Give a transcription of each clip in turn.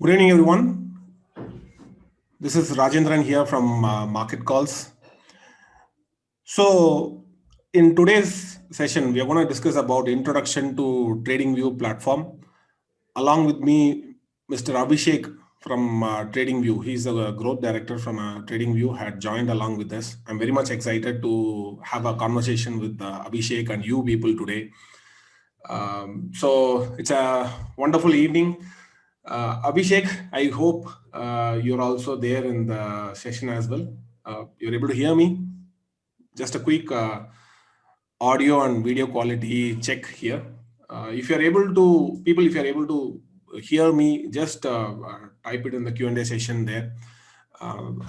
Good evening, everyone. This is Rajendran here from Market Calls. So, in today's session, we are going to discuss about introduction to TradingView platform. Along with me, Mr. Abhishek from TradingView. He's a growth director from TradingView. Had joined along with us. I'm very much excited to have a conversation with Abhishek and you people today. So it's a wonderful evening. Abhishek, I hope you're also there in the session as well. You're able to hear me? Just a quick audio and video quality check here. If you're able to, people, if you're able to hear me, just type it in the Q&A session there.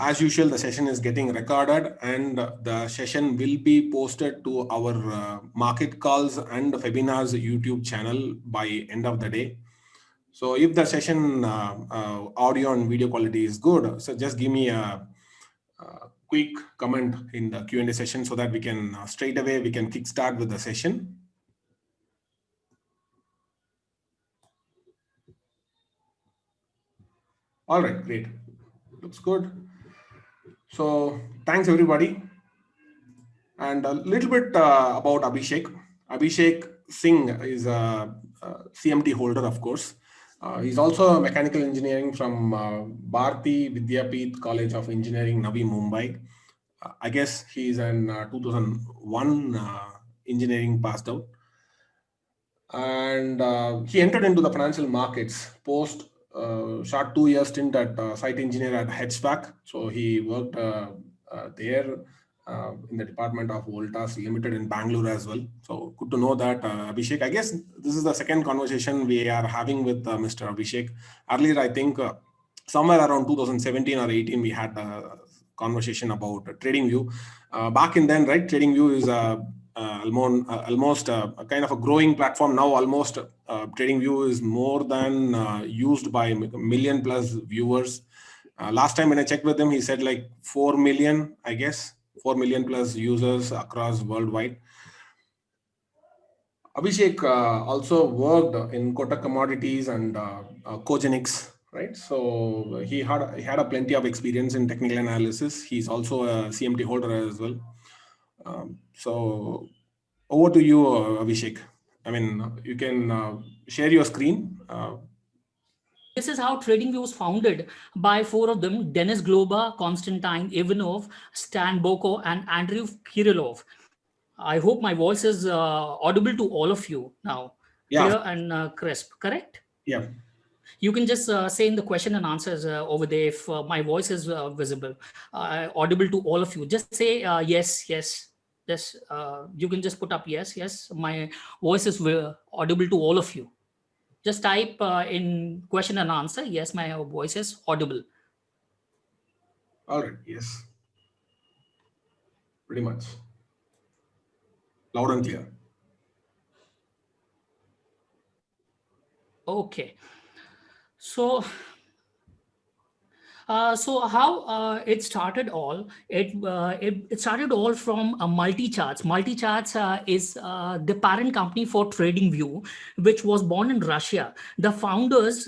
As usual, the session is getting recorded and the session will be posted to our Market Calls and Webinars YouTube channel by end of the day. So if the session audio and video quality is good, so just give me a quick comment in the Q&A session so that we can straight away we can kickstart with the session. All right, great. Looks good. So thanks everybody. And a little bit about Abhishek. Abhishek Singh is a CMT holder, of course. He's also a mechanical engineering from Bharati Vidyapeeth College of Engineering, Navi Mumbai. I guess he's an 2001 engineering passed out. And he entered into the financial markets post short 2 year stint at site engineer at HVAC. So he worked there in the department of Voltas Limited in Bangalore as well. So good to know that, Abhishek. I guess this is the second conversation we are having with Mr. Abhishek. Earlier, I think somewhere around 2017 or 18, we had a conversation about TradingView. Back in then, right, TradingView is almost a kind of a growing platform now. Almost TradingView is more than used by a million plus viewers. Last time when I checked with him, he said like 4 million, I guess, 4 million plus users across worldwide. Abhishek also worked in Kotak Commodities and Cogenix, right? So he had a plenty of experience in technical analysis. He's also a CMT holder as well. So over to you, Abhishek. I mean, you can share your screen. This is how TradingView was founded by four of them: Denis Globa, Konstantin Ivanov, Stan Boko, and Andrew Kirillov. I hope my voice is audible to all of you now, Yeah. clear and crisp, correct? Yeah. You can just say in the question and answers over there if my voice is visible, audible to all of you. Just say yes, yes. Yes, you can just put up yes, yes. My voice is audible to all of you. Just type in question and answer, yes, my voice is audible. All right, yes. Pretty much. Loud and clear. Okay. So how it started all? It started all from Multicharts. Multicharts is the parent company for TradingView, which was born in Russia. The founders,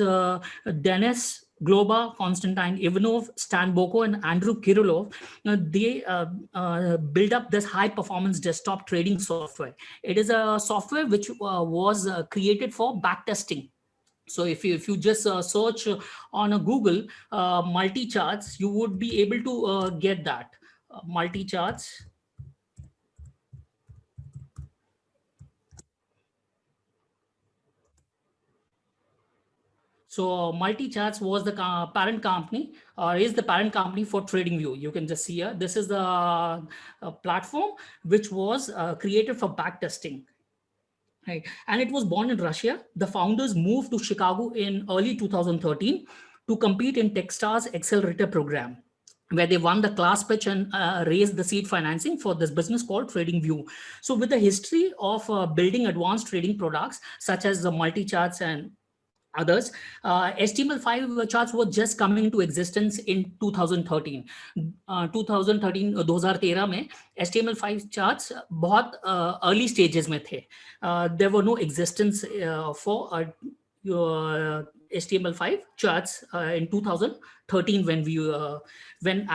Denis Globa, Konstantin Ivanov, Stan Boko, and Andrew Kirillov, they built up this high-performance desktop trading software. It is a software which was created for backtesting. So if you just search on a Google multi-charts, you would be able to get that multi-charts. So multi-charts was the parent company, or is the parent company for TradingView. You can just see here. This is the platform which was created for backtesting. Right. And it was born in Russia. The founders moved to Chicago in early 2013 to compete in Techstars Accelerator program, where they won the class pitch and raised the seed financing for this business called TradingView. So with the history of building advanced trading products such as the multi-charts and others, HTML5 charts were just coming into existence in 2013. 2013 में HTML5 charts बहुत early stages में थे. There were no existence for your HTML5 charts in 2013 when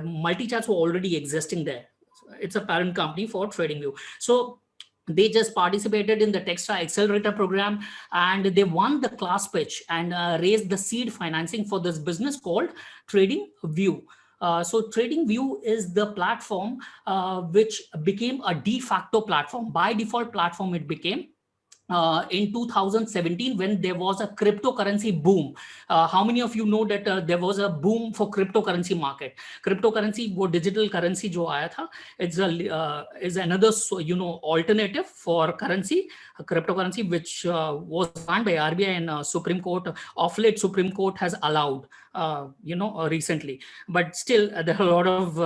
multi-charts were already existing there. It's a parent company for TradingView. So they just participated in the Techstar Accelerator program, and they won the class pitch and raised the seed financing for this business called TradingView. So TradingView is the platform which became a de facto platform. By default platform it became in 2017 when there was a cryptocurrency boom. How many of you know that there was a boom for cryptocurrency market? Cryptocurrency, वो digital currency जो आया था, is another alternative for currency, cryptocurrency, which was banned by RBI and Supreme Court. Of late, Supreme Court has allowed, recently, but still there are a lot of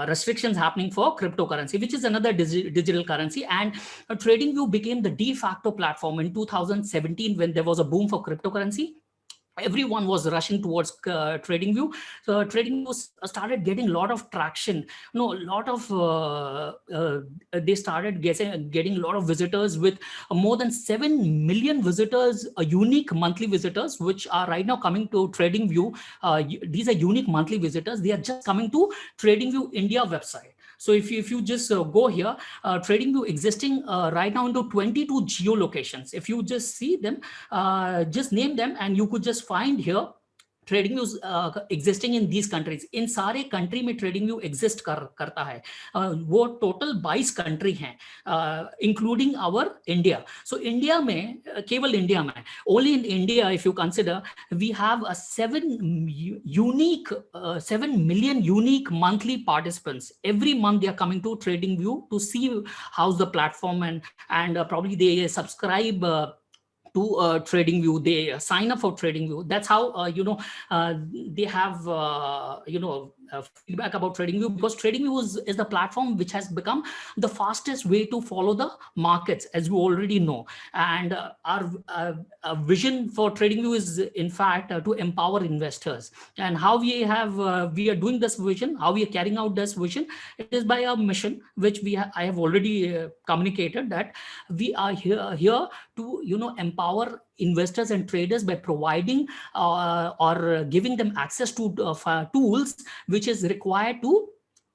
restrictions happening for cryptocurrency, which is another digital currency. And TradingView became the de facto platform in 2017 when there was a boom for cryptocurrency. Everyone was rushing towards TradingView. So TradingView started getting a lot of traction. They started getting a lot of visitors, with more than 7 million visitors, unique monthly visitors, which are right now coming to TradingView. These are unique monthly visitors. They are just coming to TradingView India website. So if you just go here, TradingView existing right now into 22 geolocations. If you just see them, just name them, and you could just find here TradingView existing in these countries. In सारे country में TradingView exist करता है. वो total 22 country हैं, including our India. So India में, केवल India में, only in India, if you consider, we have a 7 million unique monthly participants. Every month they are coming to TradingView to see how's the platform, and probably they subscribe to TradingView, they sign up for TradingView. That's how they have feedback about TradingView, because TradingView is the platform which has become the fastest way to follow the markets, as you already know. And our vision for TradingView is, in fact, to empower investors. And how we are doing this vision, how we are carrying out this vision, it is by a mission which I have already communicated, that we are here to empower investors and traders by providing or giving them access to tools which is required to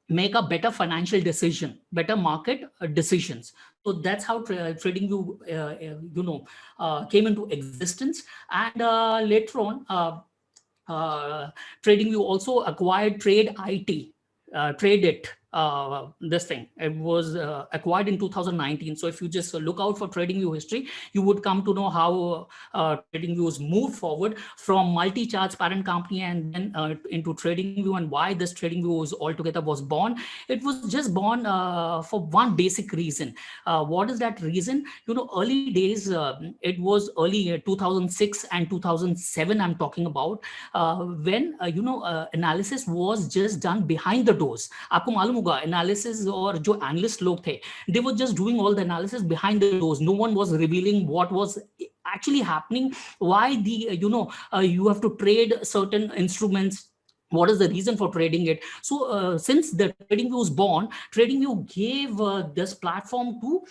make a better financial decision, better market decisions. So that's how TradingView came into existence. And later on, TradingView also acquired Trade IT, TradeIt. This thing, it was acquired in 2019. So if you just look out for TradingView history, you would come to know how TradingView was moved forward from multi-charts parent company and then into TradingView, and why this TradingView was born. It was just born for one basic reason. What is that reason? Early days, it was early 2006 and 2007 I'm talking about, when analysis was just done behind the doors. आपको मालूम होगा, analysis और जो analyst लोग थे, they were just doing all the analysis behind the doors. No one was revealing what was actually happening, why you have to trade certain instruments, what is the reason for trading it. So since the TradingView was born, TradingView gave this platform to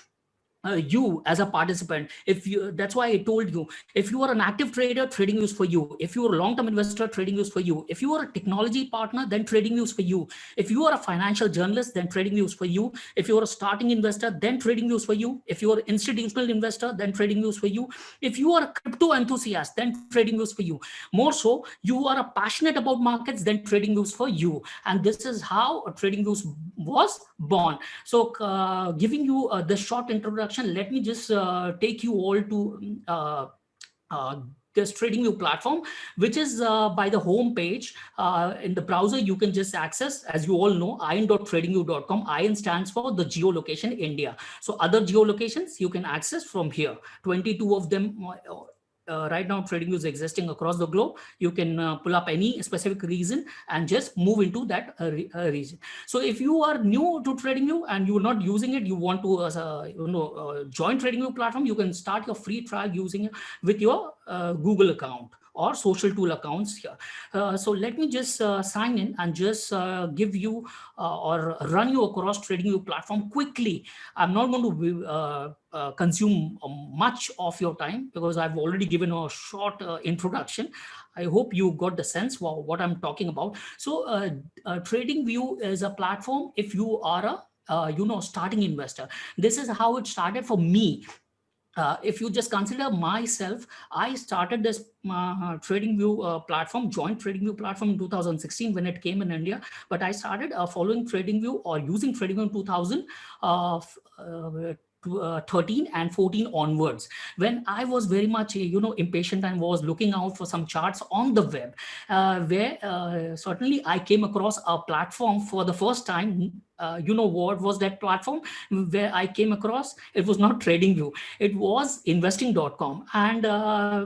you as a participant. That's why I told you, if you are an active trader, TradingView is for you. If you are a long-term investor, TradingView is for you. If you are a technology partner, then TradingView is for you. If you are a financial journalist, then TradingView is for you. If you are a starting investor, then TradingView is for you. If you are an institutional investor, then TradingView is for you. If you are a crypto enthusiast, then TradingView is for you. More so, you are passionate about markets, then TradingView is for you. And this is how TradingView was born. So giving you the short introduction, let me just take you all to this TradingView platform, which is by the home page. In the browser, you can just access, as you all know, iin.tradingview.com. IN stands for the geolocation India. So other geolocations you can access from here. 22 of them. Right now, TradingView is existing across the globe. You can pull up any specific region and just move into that region. So if you are new to TradingView and you are not using it, you want to join TradingView platform, you can start your free trial using it with your Google account or social tool accounts here. So let me just sign in and just give you or run you across TradingView platform quickly. I'm not going to consume much of your time because I've already given a short introduction. I hope you got the sense what I'm talking about. So TradingView is a platform if you are a starting investor. This is how it started for me. If you just consider myself, I started this TradingView platform, joined TradingView platform in 2016 when it came in India. But I started following TradingView or using TradingView in 2013 and 14 onwards, when I was very much impatient and was looking out for some charts on the web, where certainly I came across a platform for the first time. What was that platform where I came across? It was not TradingView, it was investing.com. And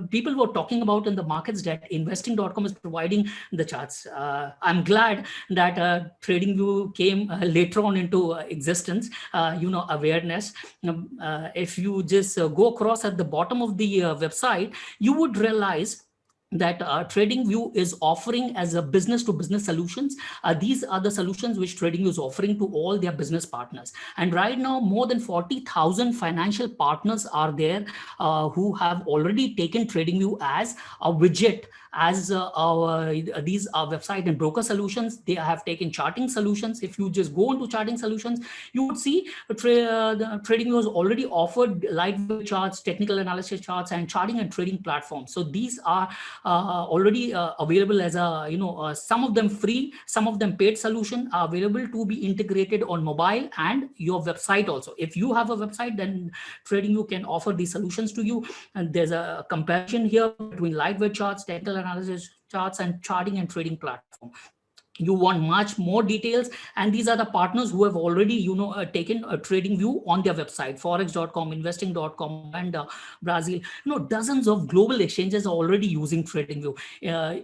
people were talking about in the markets that investing.com is providing the charts. I'm glad that TradingView came later on into existence, awareness. If you just go across at the bottom of the website, you would realize that TradingView is offering as a business to business solutions. These are the solutions which TradingView is offering to all their business partners. And right now, more than 40,000 financial partners are there who have already taken TradingView as a widget, as these are website and broker solutions. They have taken charting solutions. If you just go into charting solutions, you would see the TradingView has already offered lightweight charts, technical analysis charts, and charting and trading platforms. So these are already available as some of them free, some of them paid solution are available to be integrated on mobile and your website also. If you have a website, then TradingView can offer these solutions to you. And there's a comparison here between lightweight charts, technical analysis charts, and charting and trading platform. You want much more details, and these are the partners who have already taken a TradingView on their website: forex.com, investing.com, and Brazil. Dozens of global exchanges are already using TradingView,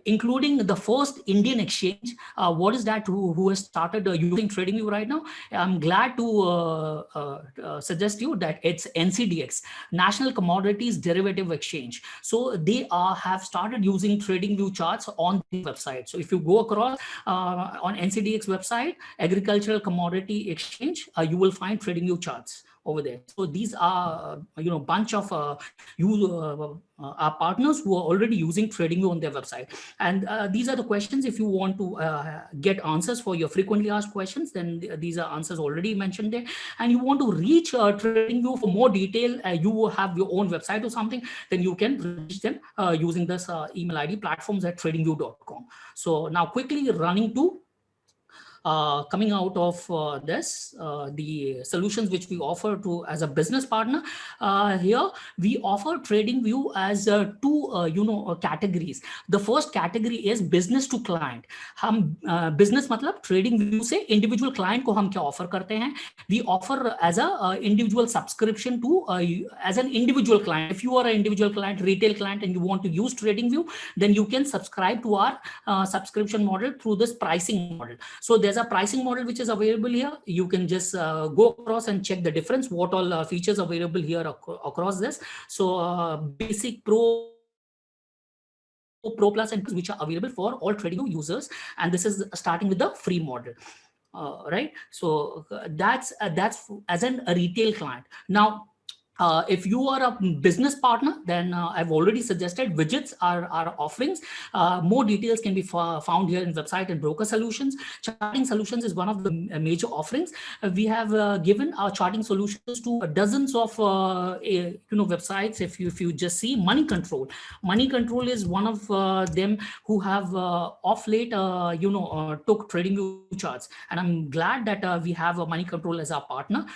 including the first Indian exchange. What is that who has started using TradingView right now? I'm glad to suggest you that it's NCDX, National Commodities Derivative Exchange. So they have started using TradingView charts on the website. So if you go across on NCDX website, Agricultural Commodity Exchange, you will find TradingView charts over there. So these are bunch of our partners who are already using TradingView on their website. And these are the questions. If you want to get answers for your frequently asked questions, then these are answers already mentioned there. And you want to reach TradingView for more detail, you have your own website or something, then you can reach them using this email ID, platforms@tradingview.com. So now quickly running to coming out of this, the solutions which we offer to as a business partner. Here we offer TradingView as two categories. The first category is business to client. हम business मतलब TradingView से individual client को हम क्या offer करते हैं? We offer as a individual subscription to as an individual client. If you are an individual client, retail client, and you want to use TradingView, then you can subscribe to our subscription model through this pricing model. So there's a pricing model which is available here. You can just go across and check the difference, what all features available here across this. So basic, Pro Plus, and which are available for all TradingView users. And this is starting with the free model. Right. So that's as a retail client. Now, if you are a business partner, then I've already suggested widgets are offerings. More details can be found here in website and broker solutions. Charting solutions is one of the major offerings. We have given our charting solutions to dozens of websites. If you just see Money Control is one of them who have off late took TradingView charts, and I'm glad that we have Money Control as our partner.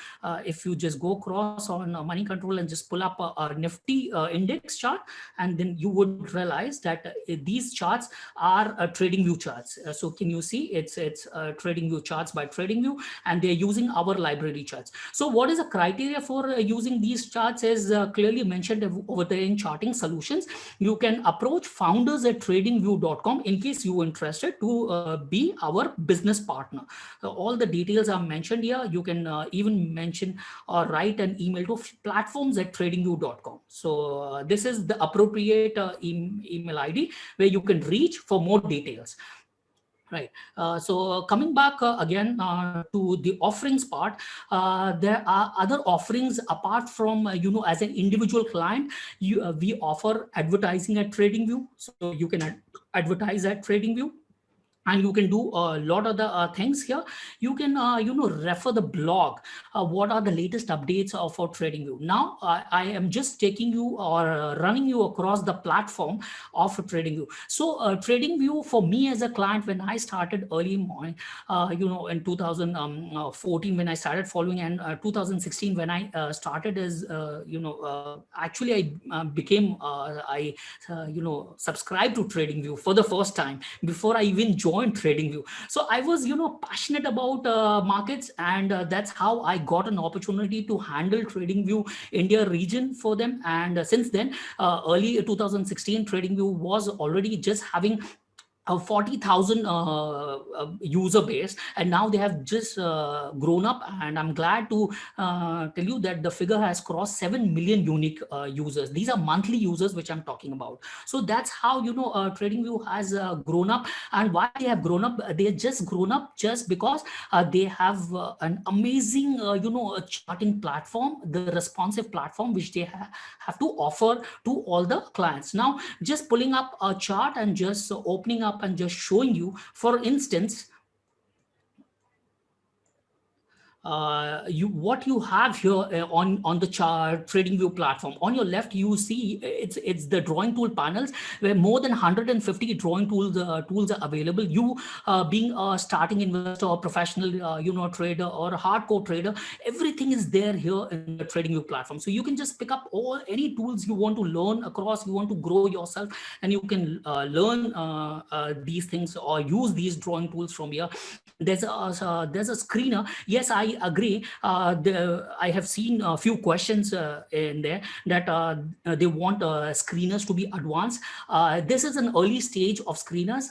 If you just go across on Money Control and just pull up a Nifty index chart, and then you would realize that these charts are TradingView charts. So can you see it's TradingView charts by TradingView, and they're using our library charts. So what is the criteria for using these charts is clearly mentioned over there in charting solutions. You can approach founders@tradingview.com in case you're interested to be our business partner. So all the details are mentioned here. You can even mention or write an email to platforms@tradingview.com. So this is the appropriate email ID where you can reach for more details. Right. So coming back again to the offerings part, there are other offerings apart from, as an individual client, we offer advertising at TradingView. So you can advertise at TradingView. And you can do a lot of the things here. You can refer the blog, what are the latest updates for TradingView. Now I am just taking you or running you across the platform of TradingView. So TradingView, for me as a client, when I started early morning, in 2014 when I started following, and 2016 when I started as actually I became I subscribed to TradingView for the first time before I even joined TradingView. So I was passionate about markets, and that's how I got an opportunity to handle TradingView India region for them. And since then, early 2016, TradingView was already just having a 40,000 user base, and now they have just grown up, and I'm glad to tell you that the figure has crossed 7 million unique users. These are monthly users which I'm talking about. So that's how TradingView has grown up. And why they have grown up? They just grown up just because they have an amazing charting platform, the responsive platform which they have to offer to all the clients. Now just pulling up a chart and just opening up and just showing you, for instance, what you have here on the chart TradingView platform. On your left, you see it's the drawing tool panels, where more than 150 drawing tools are available. You being a starting investor or professional trader or a hardcore trader, everything is there here in the TradingView platform. So you can just pick up any tools you want to learn across, you want to grow yourself, and you can learn these things or use these drawing tools from here. There's a screener. Yes, I agree. I have seen a few questions in there that they want screeners to be advanced. This is an early stage of screeners.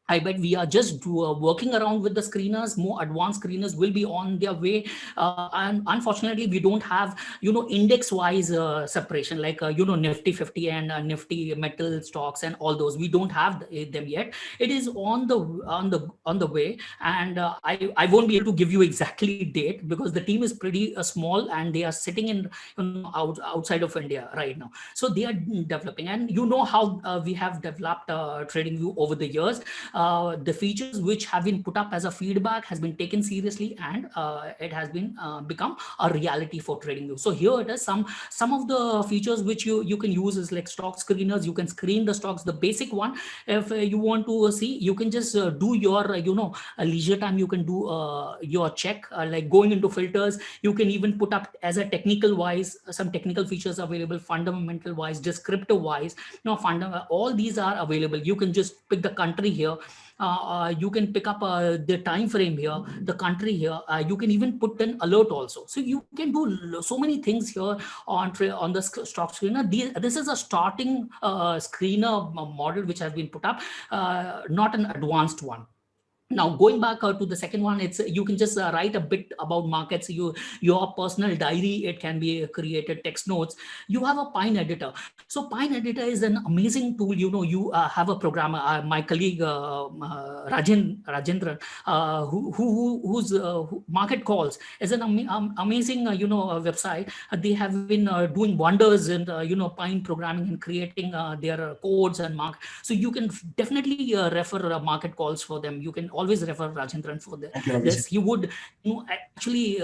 I bet we are just working around with the screeners. More advanced screeners will be on their way. And unfortunately, we don't have, index-wise separation like, Nifty 50 and Nifty metal stocks and all those. We don't have them yet. It is on the way. And I won't be able to give you exactly date because the team is pretty small and they are sitting in outside of India right now. So they are developing. And how we have developed TradingView over the years. The features which have been put up as a feedback has been taken seriously, and it has been become a reality for TradingView. So here it is. Some of the features which you can use is like stock screeners. You can screen the stocks. The basic one, if you want to see, you can just do your leisure time. You can do your check like going into filters. You can even put up as a technical wise some technical features available, fundamental wise, descriptive wise. All these are available. You can just pick the country here. You can pick up the time frame here, the country here. You can even put an alert also. So you can do so many things here on the stock screener. This is a starting screener model which has been put up, not an advanced one. Now going back to the second one, it's you can just write a bit about markets. Your personal diary, it can be created, text notes. You have a Pine editor. So Pine editor is an amazing tool. You have a programmer, my colleague Rajendran, whose market calls is an amazing website. They have been doing wonders in Pine programming and creating their codes and mark. So you can definitely refer market calls for them. You can always refer Rajendran for this. He would actually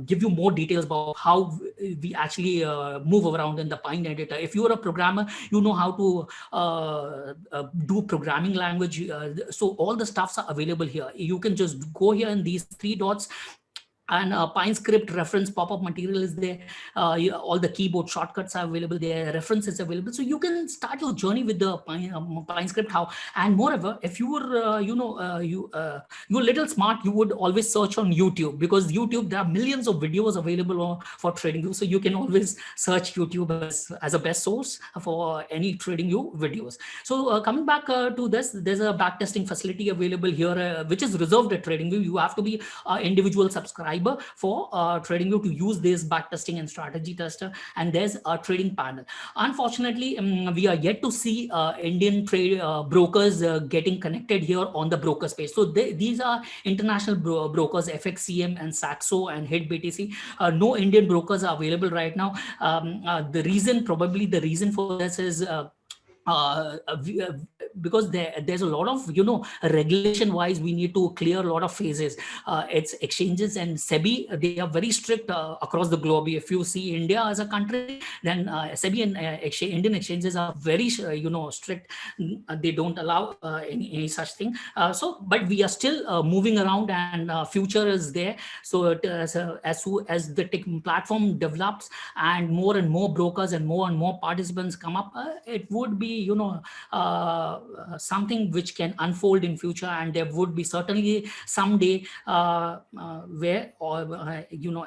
give you more details about how we actually move around in the Pine editor. If you are a programmer, you know how to do programming language. So all the stuffs are available here. You can just go here in these three dots, and Pine script reference pop-up material is there. All the keyboard shortcuts are available there. References available. So you can start your journey with the Pine script. And moreover, if you were, you're a little smart, you would always search on YouTube, because YouTube, there are millions of videos available for TradingView. So you can always search YouTube as a best source for any TradingView videos. So coming back to this, there's a backtesting facility available here, which is reserved at TradingView. You have to be an individual subscriber subscriber for TradingView to use this backtesting and strategy tester, and there's a trading panel. Unfortunately, we are yet to see Indian trade brokers getting connected here on the broker space. So these are international brokers, FXCM and Saxo and HitBTC. No Indian brokers are available right now. Probably the reason for this is because there's a lot of, regulation wise, we need to clear a lot of phases. It's exchanges and SEBI, they are very strict across the globe. If you see India as a country, then SEBI and Indian exchanges are very strict. They don't allow any such thing. But we are still moving around, and future is there. So as the tech platform develops and more brokers and more participants come up, it would be something which can unfold in future, and there would be certainly someday where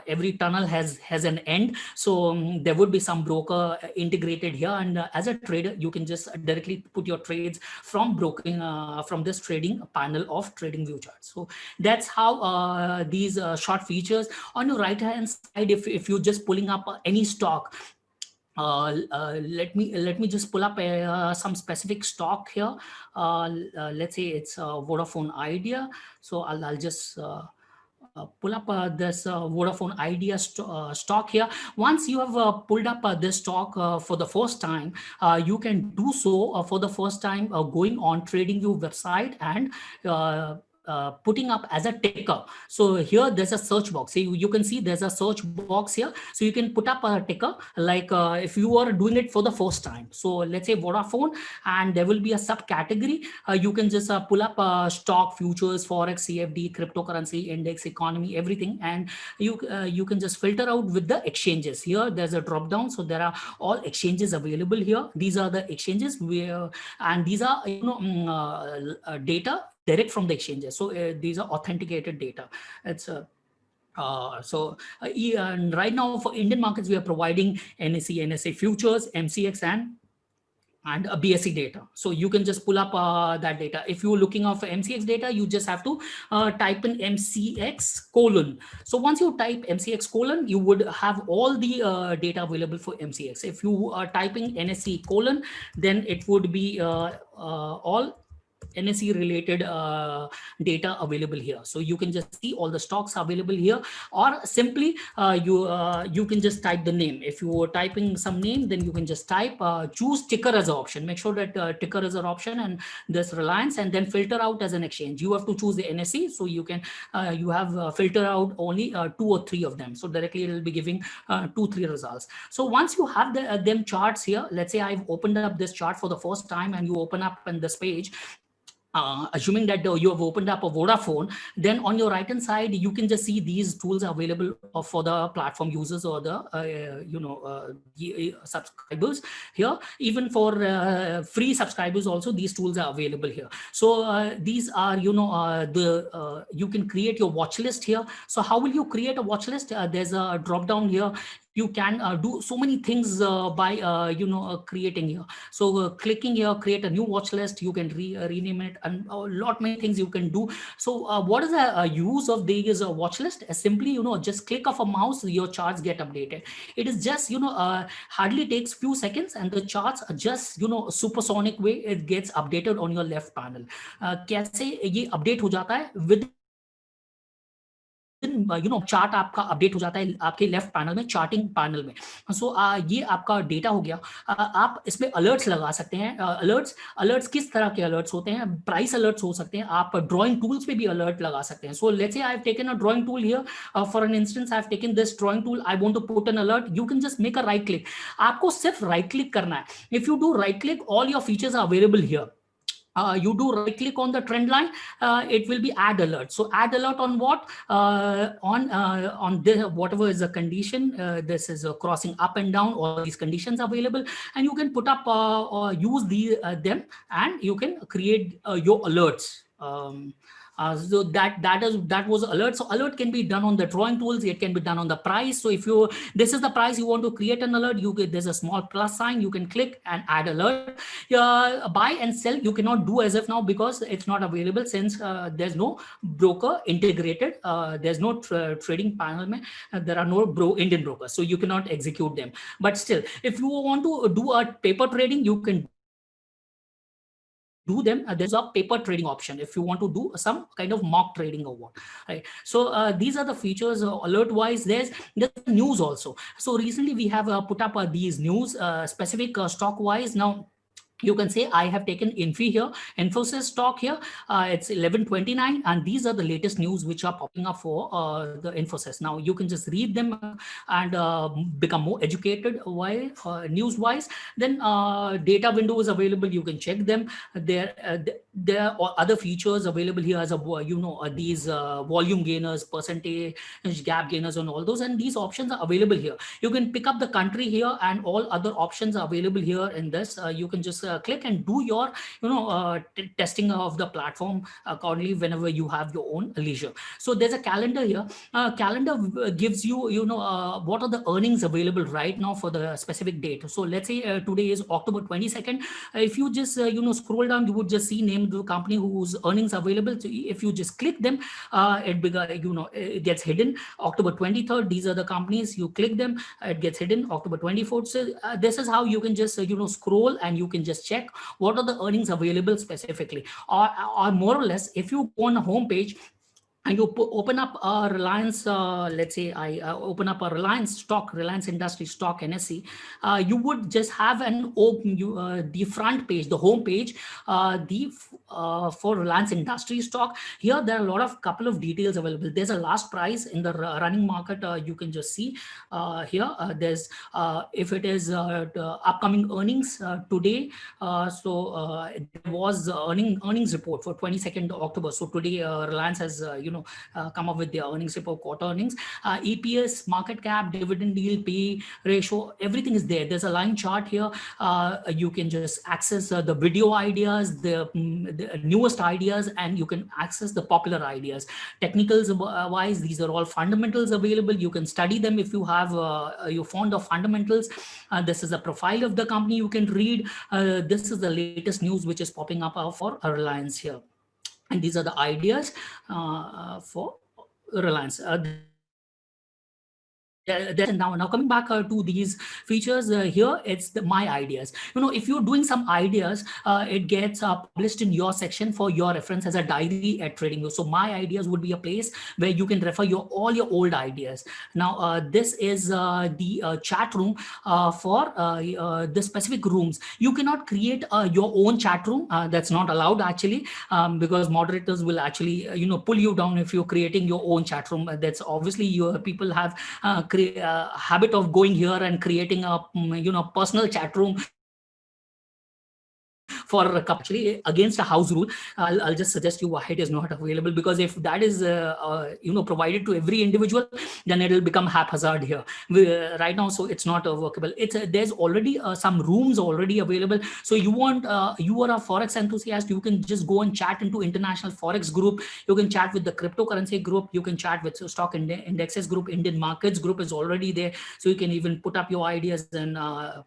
every tunnel has an end. So there would be some broker integrated here, and as a trader you can just directly put your trades from broking from this trading panel of TradingView charts. So that's how these short features. On your right hand side, if you're just pulling up any stock, let me just pull up some specific stock here. Let's say it's Vodafone Idea. So I'll just pull up this Vodafone Idea stock here. Once you have pulled up this stock for the first time, you can do so for the first time going on TradingView website and putting up as a ticker. So here there's a search box. So you can see there's a search box here. So you can put up a ticker like if you are doing it for the first time. So let's say Vodafone, and there will be a subcategory. You can just pull up stock, futures, forex, CFD, cryptocurrency, index, economy, everything, and you can just filter out with the exchanges. Here there's a drop down, so there are all exchanges available here. These are the exchanges and these are data direct from the exchanges. So these are authenticated data. It's and right now for Indian markets, we are providing NSE, NSA futures, MCX, and a BSE data. So you can just pull up that data. If you're looking for MCX data, you just have to type in MCX:. So once you type MCX:, you would have all the data available for MCX. If you are typing NSE:, then it would be all NSE related data available here. So you can just see all the stocks available here, or simply you can just type the name. If you are typing some name, then you can just type choose ticker as an option. Make sure that ticker is an option, and this Reliance, and then filter out as an exchange. You have to choose the NSE, so you can you have filter out only 2 or 3 of them. So directly it will be giving 2-3 results. So once you have them charts here, let's say I've opened up this chart for the first time, and you open up in this page. Assuming that you have opened up a Vodafone, then on your right hand side you can just see these tools are available for the platform users or the subscribers here. Even for free subscribers also, these tools are available here. So these are you can create your watch list here. So how will you create a watch list? There's a drop down here. You can do so many things by creating here. So clicking here, create a new watch list. You can rename it, and a lot many things you can do. So what is the use of these watch list? Simply just click of a mouse, your charts get updated. It is just hardly takes few seconds, and the charts are just supersonic way it gets updated on your left panel. कैसे ये update हो जाता है with chart आपका update हो जाता है आपके लेफ्ट पैनल में, चार्टिंग पैनल में. सो ये आपका डेटा हो गया. आप इसमें अलर्ट्स लगा सकते हैं. अलर्ट्स किस तरह के अलर्ट्स होते हैं? प्राइस अलर्ट्स हो सकते हैं. आप ड्रॉइंग टूल्स पे भी अलर्ट लगा सकते हैं. So let's say I have taken a drawing tool here. For an instance I have taken this drawing tool. I want to put an alert. You can just make a right click. आपको सिर्फ right click करना है. If you do right click, all your features are available here. You do right click on the trend line, it will be add alert. So add alert on what? On this, whatever is the condition, this is crossing up and down, all these conditions available, and you can put up or use them, and you can create your alerts. So that was alert. So alert can be done on the drawing tools. It can be done on the price. So if this is the price you want to create an alert, there's a small plus sign. You can click and add alert. Buy and sell you cannot do as of now because it's not available, since there's no broker integrated. There's no trading panel. There are no Indian brokers, so you cannot execute them. But still, if you want to do a paper trading, you can do them. There's a paper trading option if you want to do some kind of mock trading or what, right? So these are the features. Alert wise, there's news also. So recently we have put up these news specific stock wise. Now you can say I have taken Infi here, Infosys stock here. It's 11:29, and these are the latest news which are popping up for the Infosys. Now you can just read them and become more educated while news-wise. Then data window is available. You can check them. There are other features available here as these volume gainers, percentage gap gainers, and all those. And these options are available here. You can pick up the country here, and all other options are available here in this. You can just click and do your testing of the platform accordingly whenever you have your own leisure. So there's a calendar here. Calendar gives you what are the earnings available right now for the specific date. So let's say today is October 22nd. If you just scroll down, you would just see name of the company whose earnings available. So if you just click them, it gets hidden. October 23rd, these are the companies. You click them, it gets hidden. October 24th. So this is how you can just scroll, and you can just check what are the earnings available specifically, or more or less, if you go on a home page and you open up a Reliance, let's say I open up a Reliance stock, Reliance Industry stock, NSE, you would just have an the front page, the home page, for Reliance Industry stock. Here there are a lot of couple of details available. There's a last price in the running market. You can just see here. There's if it is the upcoming earnings today. There was earnings report for 22nd October. So today Reliance has come up with their earnings report, quarter earnings, EPS, market cap, dividend yield, PE ratio, everything is there. There's a line chart here. You can just access the video ideas, the newest ideas, and you can access the popular ideas. Technicals wise, these are all fundamentals available. You can study them if you have you're fond of fundamentals. This is a profile of the company you can read. This is the latest news which is popping up for Reliance here. And these are the ideas for Reliance. Now coming back to these features here, it's my ideas. If you're doing some ideas, it gets published in your section for your reference as a diary at TradingView. So my ideas would be a place where you can refer all your old ideas. Now this is the chat room for the specific rooms. You cannot create your own chat room. That's not allowed actually, because moderators will actually pull you down if you're creating your own chat room. That's obviously your people have habit of going here and creating a personal chat room for actually against a house rule. I'll just suggest you why it is not available, because if that is provided to every individual, then it will become haphazard here right now. So it's not workable. There's already some rooms already available. So you are a forex enthusiast, you can just go and chat into international forex group. You can chat with the cryptocurrency group. You can chat with stock indexes group. Indian markets group is already there, so you can even put up your ideas and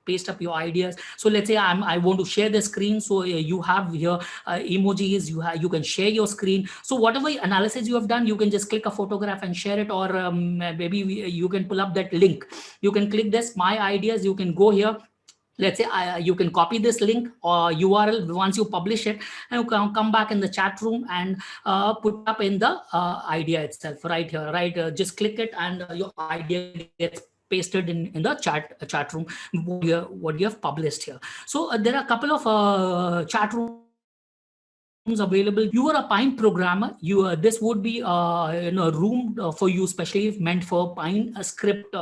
paste up your ideas. So let's say I want to share the screen. So you have here emojis. You can share your screen. So whatever analysis you have done, you can just click a photograph and share it, or maybe you can pull up that link. You can click this my ideas. You can go here. Let's say you can copy this link or URL once you publish it, and you can come back in the chat room and put up in the idea itself right here, right? Just click it and your idea gets pasted in the chat room what you have published here. So there are a couple of chat rooms available. You are a Pine programmer. This would be a room for you, especially meant for Pine script.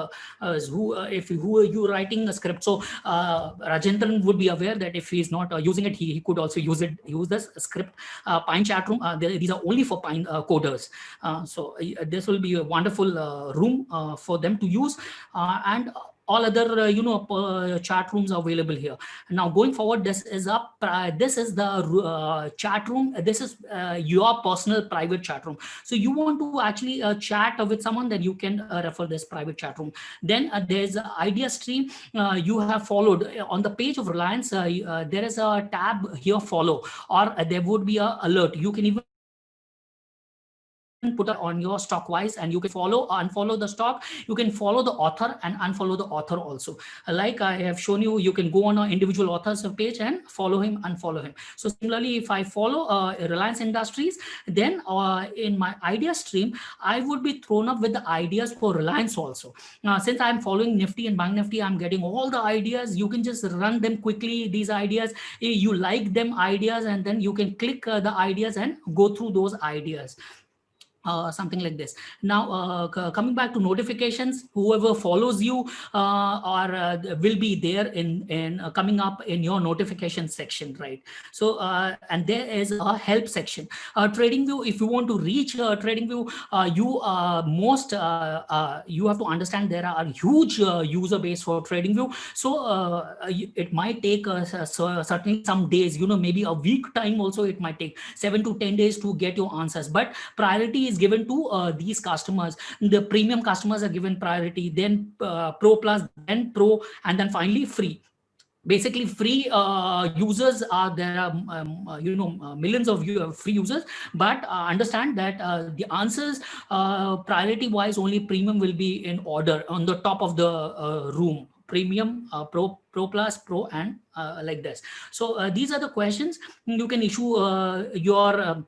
If you're writing a script, so Rajendran would be aware that if he's not using it, he could also use this script. Pine chat room. These are only for Pine coders. So this will be a wonderful room for them to use. And all other chat rooms are available here. Now going forward, this is the chat room. This is your personal private chat room. So you want to actually chat with someone, then you can refer this private chat room. Then there's idea stream. You have followed on the page of Reliance. There is a tab here, follow, or there would be a alert. You can even put it on your stock wise, and you can follow or unfollow the stock. You can follow the author and unfollow the author also. Like I have shown you, you can go on an individual author's page and follow him, unfollow him. So similarly, if I follow Reliance Industries, then in my idea stream, I would be thrown up with the ideas for Reliance also. Since I'm following Nifty and Bank Nifty, I'm getting all the ideas. You can just run them quickly, these ideas. You like them ideas, and then you can click the ideas and go through those ideas. Something like this. Now coming back to notifications, whoever follows you will be there in coming up in your notification section, right? So and there is a help section. TradingView, if you want to reach TradingView, you have to understand there are huge user base for TradingView. So it might take certainly some days, maybe a week time also. It might take 7 to 10 days to get your answers, but priority is given to these customers. The premium customers are given priority, then Pro Plus, then Pro, and then finally free. Basically, free users are there. Millions of free users, but understand that the answers priority wise, only premium will be in order on the top of the room. Premium, Pro Plus, Pro, and like this. So these are the questions you can issue your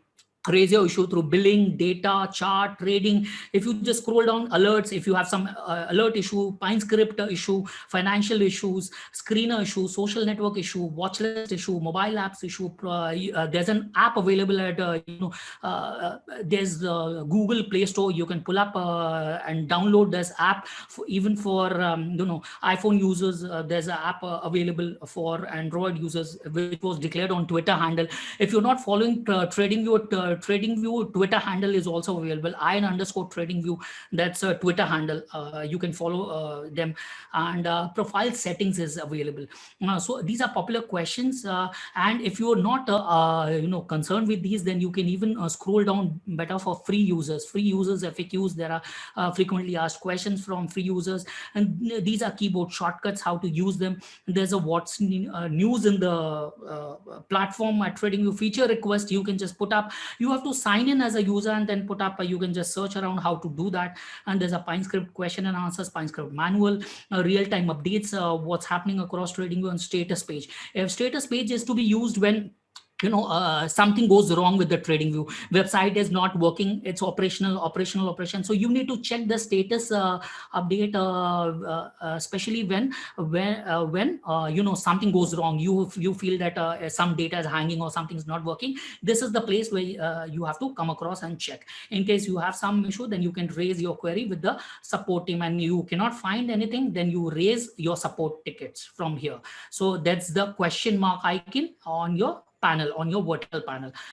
raise your issue through billing, data, chart, trading. If you just scroll down, alerts, if you have some alert issue, PineScript issue, financial issues, screener issue, social network issue, watch list issue, mobile apps issue, there's an app available at there's Google Play Store. You can pull up and download this app even for iPhone users. There's an app available for Android users, which was declared on Twitter handle. If you're not following TradingView, TradingView Twitter handle is also available. _TradingView, that's a Twitter handle. You can follow them, and profile settings is available. So these are popular questions, and if you're not concerned with these, then you can even scroll down better for free users. Free users FAQs, there are frequently asked questions from free users, and these are keyboard shortcuts, how to use them. There's a what's news in the platform at TradingView feature request. You can just put up. You have to sign in as a user and then put up. You can just search around how to do that. And there's a PineScript question and answers, PineScript manual, real-time updates, what's happening across TradingView, and status page. If status page is to be used when something goes wrong with the TradingView website, is not working, it's operation. So you need to check the status update, especially when something goes wrong. You feel that some data is hanging or something's not working. This is the place where you have to come across and check. In case you have some issue, then you can raise your query with the support team, and you cannot find anything, then you raise your support tickets from here. So that's the question mark icon on your panel, on your vertical panel.